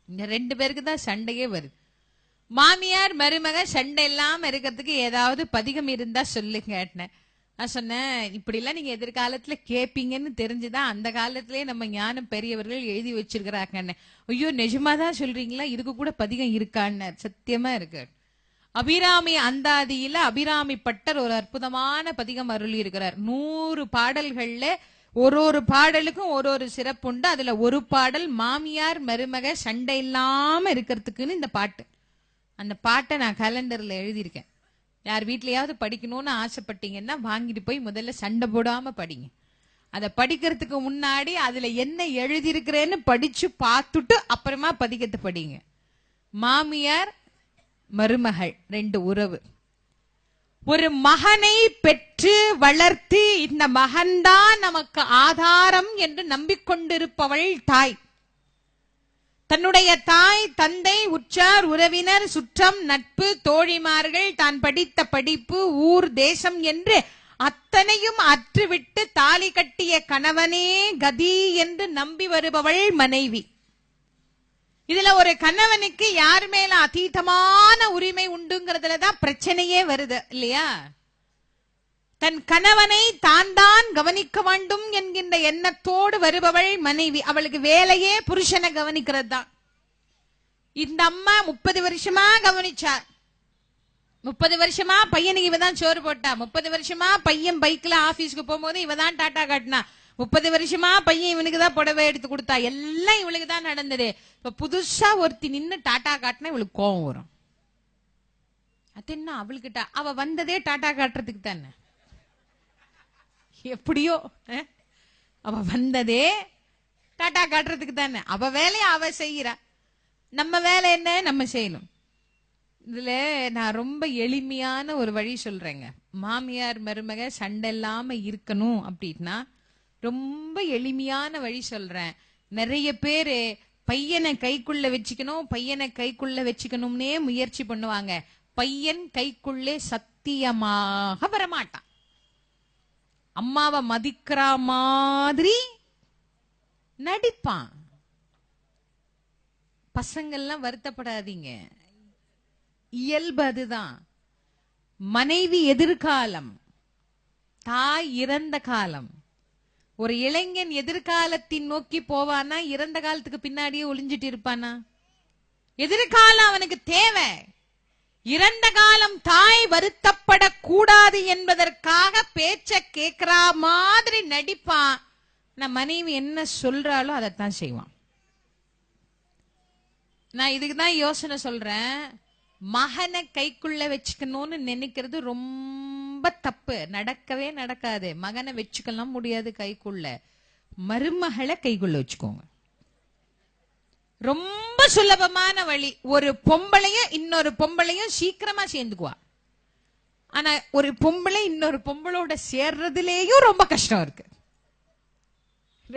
இந்த 2 பேருக்கு தான் சண்டையே வருது. மாமியார் மருமக சண்டை இல்லாம இருக்கிறதுக்கு ஏதாவது பதிகம் இருந்தா சொல்லுங்க. நான் சொன்னேன், இப்படி எல்லாம் நீங்க எதிர்காலத்துல கேப்பீங்கன்னு தெரிஞ்சுதான் அந்த காலத்திலேயே நம்ம ஞானம் பெரியவர்கள் எழுதி வச்சிருக்கிறாங்க. ஐயோ நிஜமாதான் சொல்றீங்களா? இதுக்கு கூட பதிகம் இருக்கான்னு. சத்தியமா இருக்கு. அபிராமி அந்தாதியில அபிராமி பட்டர் ஒரு அற்புதமான பதிகம் அருளி இருக்கிறார். 100 பாடல்கள்ல ஒரு பாடலுக்கும் ஒரு சிறப்புண்டு. அதுல ஒரு பாடல் மாமியார் மருமக சண்டை இல்லாம இருக்கிறதுக்குன்னு இந்த பாட்டு. அந்த பாட்டை நான் கேலண்டர்ல எழுதியிருக்கேன். யார் வீட்லயாவது படிக்கணும்னு ஆசைப்பட்டீங்கன்னா வாங்கிட்டு போய் முதல்ல சண்டை போடாம படிங்க. அதை படிக்கிறதுக்கு முன்னாடி அதுல என்ன எழுதியிருக்கிறேன்னு படிச்சு பார்த்துட்டு அப்புறமா பதிகத்தை படிங்க. மாமியார் மருமகள் 2 உறவு. ஒரு மகனை பெற்று வளர்த்து இந்த மகன்தான் நமக்கு ஆதாரம் என்று நம்பிக்கொண்டிருப்பவள் தாய். தன்னுடைய தாய், தந்தை, உற்றார், உறவினர், சுற்றம், நட்பு, தோழிமார்கள், தான் படித்த படிப்பு, ஊர், தேசம் என்று அத்தனையும் அற்றுவிட்டு தாலி கட்டிய கணவனே கதி என்று நம்பி வருபவள் மனைவி. இதுல ஒரு கணவனுக்கு யார் மேல அதீதமான உரிமை உண்டுங்கிறதுலதான் பிரச்சனையே வருது இல்லையா? தன் கணவனை தான் கவனிக்க வேண்டும் என்கின்ற எண்ணத்தோடு வருபவள் மனைவி. அவளுக்கு வேலையே புருஷனை கவனிக்கிறது தான். இந்த அம்மா 30 வருஷமா கவனிச்சார். 30 வருஷமா பையனுக்கு இவதான் சோறு போட்டா. 30 வருஷமா பையன் பைக்ல ஆபீஸ்க்கு போகும்போது இவதான் டாட்டா காட்டினா. 30 வருஷமா பையன் இவனுக்கு தான் புடவை எடுத்து கொடுத்தா. எல்லாம் இவளுக்கு தான் நடந்தது. இப்ப புதுசா ஒருத்தி நின்னு டாட்டா காட்டினா இவளுக்கு கோவம் வரும். அது என்ன அவளுக்கிட்ட? அவ வந்ததே டாட்டா காட்டுறதுக்கு தானே. எப்படியோ அவ வந்ததே டாட்டா காட்டுறதுக்கு தானே. அவ வேலையை அவ செய்யறா. நம்ம வேலை என்ன? நம்ம செய்யணும். இதுல நான் ரொம்ப எளிமையான ஒரு வழி சொல்றேங்க. மாமியார் மருமக சண்டை இல்லாம இருக்கணும் அப்படின்னா ரொம்ப எளிமையான வழி சொல்றேன். நிறைய பேரு பையனை கைக்குள்ள வச்சுக்கணும்னே முயற்சி பண்ணுவாங்க. பையன் கைக்குள்ளே சத்தியமாக வரமாட்டான். அம்மாவை மதிக்கிற மாதிரி நடிப்பான். பசங்கள்லாம் வருத்தப்படாதீங்க, இயல்பு அதுதான். மனைவி எதிர்காலம், தாய் இறந்த காலம். ஒரு இளைஞன் எதிர்காலத்தின் நோக்கி போவானா இறந்த காலத்துக்கு பின்னாடியே ஒளிஞ்சிட்டு இருப்பானா? எதிர்காலம் அவனுக்கு தேவை. இறந்த காலம் தாய் வருத்தப்படக்கூடாது என்பதற்காக பேச்ச கேட்கிற மாதிரி நடிப்பான். நான் மனைவி என்ன சொல்றாளோ அதைத்தான் செய்வான். நான் இதுக்குதான் யோசனை சொல்றேன். மகனை கைக்குள்ள வச்சுக்கணும்னு நினைக்கிறது ரொம்ப தப்பு. நடக்கவே நடக்காது. மகனை வச்சுக்கலாம் முடியாது கைக்குள்ள. மருமகளை கைக்குள்ள வச்சுக்கோங்க. ரொம்ப சுலபமான வழி. ஒரு பொம்பளையும் இன்னொரு பொம்பளையும் சீக்கிரமா சேர்ந்துக்குவா. ஆனா ஒரு பொம்பளை இன்னொரு பொம்பளோட சேர்றதுலேயும் ரொம்ப கஷ்டம் இருக்கு.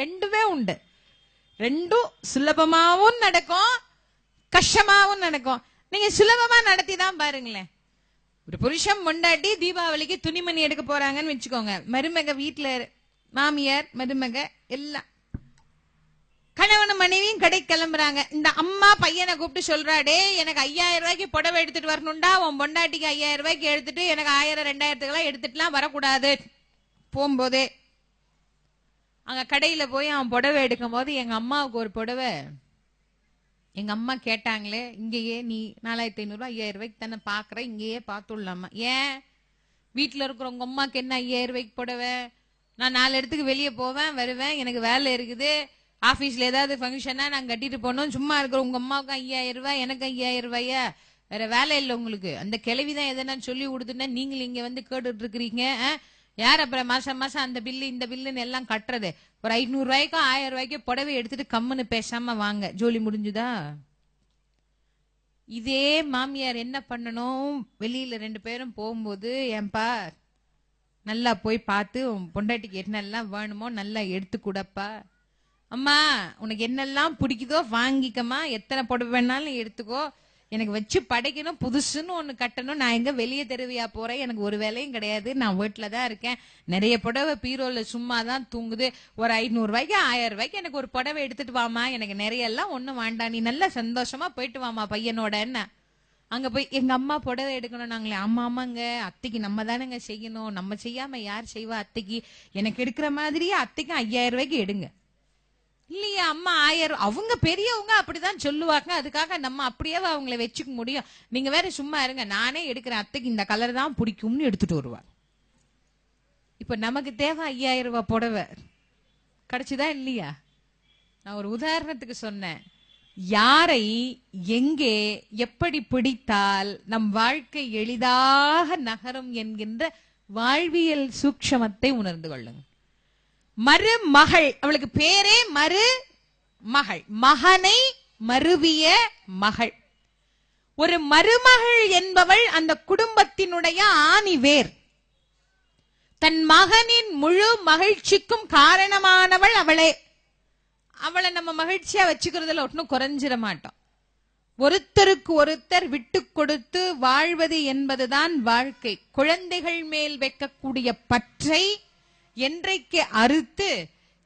ரெண்டுமே உண்டு. ரெண்டும் சுலபமாவும் நடக்கும், கஷ்டமாவும் நடக்கும். நீங்க சுலபமா நடத்தி தான் பாருங்களேன். ஒரு புருஷன் பொண்டாட்டி தீபாவளிக்கு துணிமணி எடுக்க போறாங்கன்னு வச்சுக்கோங்க. மருமக வீட்டுல, மாமியார் மருமக எல்லாம், கணவன் மனைவியும் கடை கிளம்புறாங்க. இந்த அம்மா பையனை கூப்பிட்டு சொல்றாடே, எனக்கு 5000 ரூபாய்க்கு புடவை எடுத்துட்டு வரணும்டா. உன் பொண்டாட்டிக்கு 5000 ரூபாய்க்கு எடுத்துட்டு எனக்கு 1000 2000 எடுத்துட்டுலாம் வரக்கூடாது. போகும்போதே அங்க கடையில போய் அவன் புடவை எடுக்கும் போது, எங்க அம்மாவுக்கு ஒரு புடவை எங்க அம்மா கேட்டாங்களே, இங்கேயே நீ 4500 ரூபாய் 5000 ரூபாய்க்கு தானே பாக்குற, இங்கேயே பார்த்துடலாமா? ஏன் வீட்டுல இருக்கிற உங்க அம்மாக்கு என்ன 5000 ரூபாய்க்கு புடவை? நான் 4 இடத்துக்கு வெளியே போவேன் வருவேன், எனக்கு வேலை இருக்குது, ஆபீஸ்ல ஏதாவது ஃபங்க்ஷனா நான் கட்டிட்டு போனோம். சும்மா இருக்கிற உங்க அம்மாவுக்கு 5000 ரூபாய், எனக்கு 5000 ரூபாயா? வேற வேலை இல்லை உங்களுக்கு? அந்த கிளவிதான் எதனா சொல்லி கொடுத்துன்னா நீங்கள் இங்க வந்து கேட்டுட்டு இருக்கிறீங்க. யார் அப்புறம் மாசம் மாசம் அந்த பில்லு இந்த பில்லுன்னு எல்லாம் கட்டுறது? ஒரு 500 ரூபாய்க்கோ 1000 ரூபாய்க்கோ புடவை எடுத்துட்டு கம்முன்னு பேசாம வாங்க, ஜோலி முடிஞ்சுதா? இதே மாமியார் என்ன பண்ணணும்? வெளியில 2 பேரும் போகும்போது, ஏன்பா நல்லா போய் பார்த்து உன் பொண்டாட்டிக்கு என்னெல்லாம் வேணுமோ நல்லா எடுத்து கூடப்பா. அம்மா உனக்கு என்னெல்லாம் பிடிக்குதோ வாங்கிக்கமா, எத்தனை புடவை வேணாலும் எடுத்துக்கோ. எனக்கு வச்சு படைக்கணும், புதுசுன்னு ஒண்ணு கட்டணும். நான் எங்க வெளியே தெருவியா போறேன், எனக்கு ஒரு வேலையும் கிடையாது, நான் வீட்டுலதான் இருக்கேன். நிறைய புடவை பீரோல சும்மாதான் தூங்குது. ஒரு 500 ரூபாய்க்கு 1000 ரூபாய்க்கு எனக்கு ஒரு புடவை எடுத்துட்டு வாமா, எனக்கு நிறைய எல்லாம் ஒண்ணும் வேண்டாம், நீ நல்லா சந்தோஷமா போயிட்டு வாமா பையனோட. என்ன அங்க போய் எங்க அம்மா புடவை எடுக்கணும் நாங்களே, ஆமா ஆமாங்க அத்தைக்கு நம்ம தானேங்க செய்யணும், நம்ம செய்யாம யார் செய்வா அத்தைக்கு, எனக்கு எடுக்கிற மாதிரியே அத்தைக்கு 5000 ரூபாய்க்கு எடுங்க. இல்லையா அம்மா 1000, அவங்க பெரியவங்க அப்படிதான் சொல்லுவாங்க, அதுக்காக நம்ம அப்படியே அவங்கள வச்சுக்க முடியும். நீங்க வேற சும்மா இருங்க, நானே எடுக்கிறேன், அத்தைக்கு இந்த கலர் தான் பிடிக்கும்னு எடுத்துட்டு வருவார். இப்ப நமக்கு தேவை 5000 ரூபாய் புடவை கிடைச்சுதா இல்லையா? நான் ஒரு உதாரணத்துக்கு சொன்னேன். யாரை எங்கே எப்படி பிடித்தால் நம் வாழ்க்கை எளிதாக நகரும் என்கின்ற வாழ்வியல் சூக்ஷமத்தை உணர்ந்து கொள்ளுங்க. மருமகள், அவளுக்கு பேரே மருமகள், மகனை மருவிய மகள். ஒரு மருமகள் என்பவள் அந்த குடும்பத்தினுடைய ஆணிவேர். தன் மகனின் முழு மகிழ்ச்சிக்கும் காரணமானவள் அவளே. அவளை நம்ம மகிழ்ச்சியா வச்சுக்கிறதுல ஒன்னும் குறைஞ்சிட மாட்டோம். ஒருத்தருக்கு ஒருத்தர் விட்டு கொடுத்து வாழ்வது என்பதுதான் வாழ்க்கை. குழந்தைகள் மேல் வைக்கக்கூடிய பற்றை என்றைக்கு அறுத்து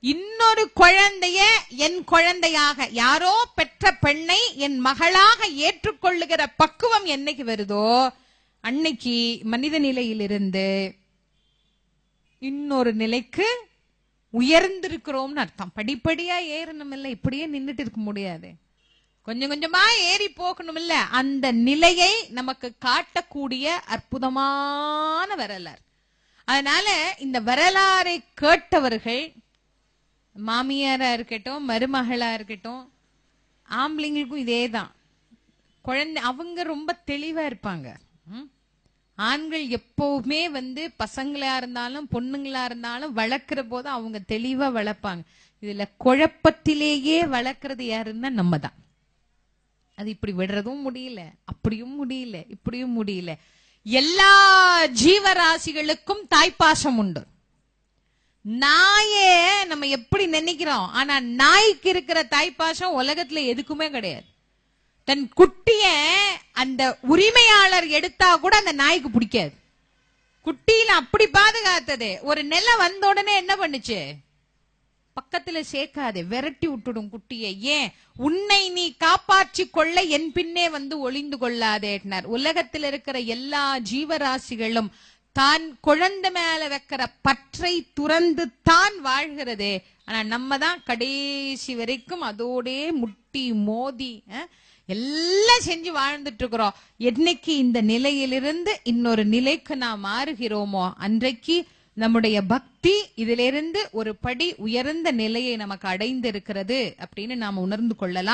இன்னொரு குழந்தைய என் குழந்தையாக, யாரோ பெற்ற பெண்ணை என் மகளாக ஏற்றுக்கொள்ளுகிற பக்குவம் என்னைக்கு வருதோ அன்னைக்கு மனித நிலையிலிருந்து இன்னொரு நிலைக்கு உயர்ந்திருக்கிறோம்னு அர்த்தம். படிப்படியா ஏறணும் இல்ல, இப்படியே நின்றுட்டு இருக்க முடியாது, கொஞ்சம் கொஞ்சமா ஏறி போகணும் இல்ல. அந்த நிலையை நமக்கு காட்டக்கூடிய அற்புதமான வரலாறு. அதனால இந்த வரலாறை கேட்டவர்கள், மாமியாரா இருக்கட்டும் மருமகளா இருக்கட்டும், ஆம்பளைங்களுக்கும் இதேதான். குழந்தை அவங்க ரொம்ப தெளிவா இருப்பாங்க. ஆண்கள் எப்பவுமே பசங்களா இருந்தாலும் பொண்ணுங்களா இருந்தாலும் வளர்க்கிற போது அவங்க தெளிவா வளர்ப்பாங்க. இதுல குழப்பத்திலேயே வளர்க்கறது யாருன்னா நம்ம தான். அது இப்படி விடுறதும் முடியல, அப்படியும் முடியல, இப்படியும் முடியல. எல்லா ஜீவராசிகளுக்கும் தாய்ப்பாசம் உண்டு. நாயே நம்ம எப்படி நினைக்கிறோம், ஆனா நாய்க்கு இருக்கிற தாய்ப்பாசம் உலகத்துல எதுக்குமே கிடையாது. தன் குட்டிய அந்த உரிமையாளர் எடுத்தா கூட அந்த நாய்க்கு பிடிக்காது. குட்டியில அப்படி பாதுகாத்தது. ஒரு நிலை வந்த உடனே என்ன பண்ணுச்சு, பக்கத்துல சேர்க்காதே, விரட்டி விட்டுடும் குட்டியை. ஏன், உன்னை நீ காப்பாற்றி கொள்ள என் பின்னே ஒளிந்து கொள்ளாதேனார். உலகத்தில் இருக்கிற எல்லா ஜீவராசிகளும் தான் குழந்தை மேல வைக்கிற பற்றை துறந்து தான் வாழ்கிறது. ஆனா நம்ம தான் கடைசி வரைக்கும் அதோடே முட்டி மோதி எல்லாம் செஞ்சு வாழ்ந்துட்டு இருக்கிறோம். என்னைக்கு இந்த நிலையிலிருந்து இன்னொரு நிலைக்கு நாம் மாறுகிறோமோ அன்றைக்கு நம்முடைய பக்தி இதிலிருந்து ஒரு படி உயர்ந்த நிலையை நமக்கு அடைந்து இருக்கிறது அப்படின்னு நாம் உணர்ந்து கொள்ளலாம்.